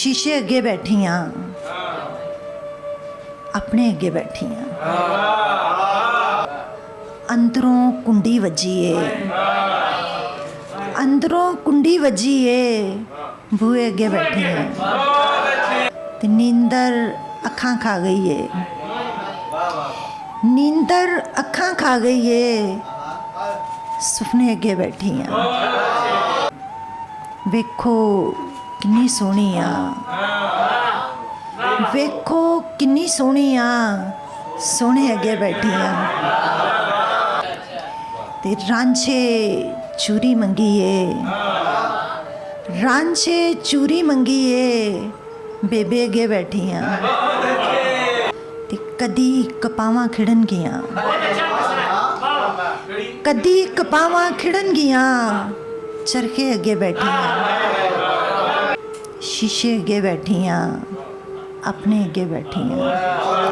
शीशे अगे बैठी हाँ, अपने अगे बैठी हाँ। अंदरों कुंडी वजी है, अंदरों कुंडी वजी है, बूहे अगे बैठी हैं ते नींदर अखां खा गई है, नींदर अखां खा गई है, सुपने अगे बैठी हैं। वेखो किन्नी सोहनी आ, वेखो किन्नी सोहनी आ, सोहने अगे बैठी आ। ते रांझे चूरी मंगी है, रांझे चूरी मंगी है, बेबे अगे बैठी हाँ। ते कदी कपावां खिड़न गियां, कदी कपावां खिड़न गियां, चरखे अगे बैठी हाँ, शीशे अगे बैठी हाँ, अपने अगे बैठी हाँ।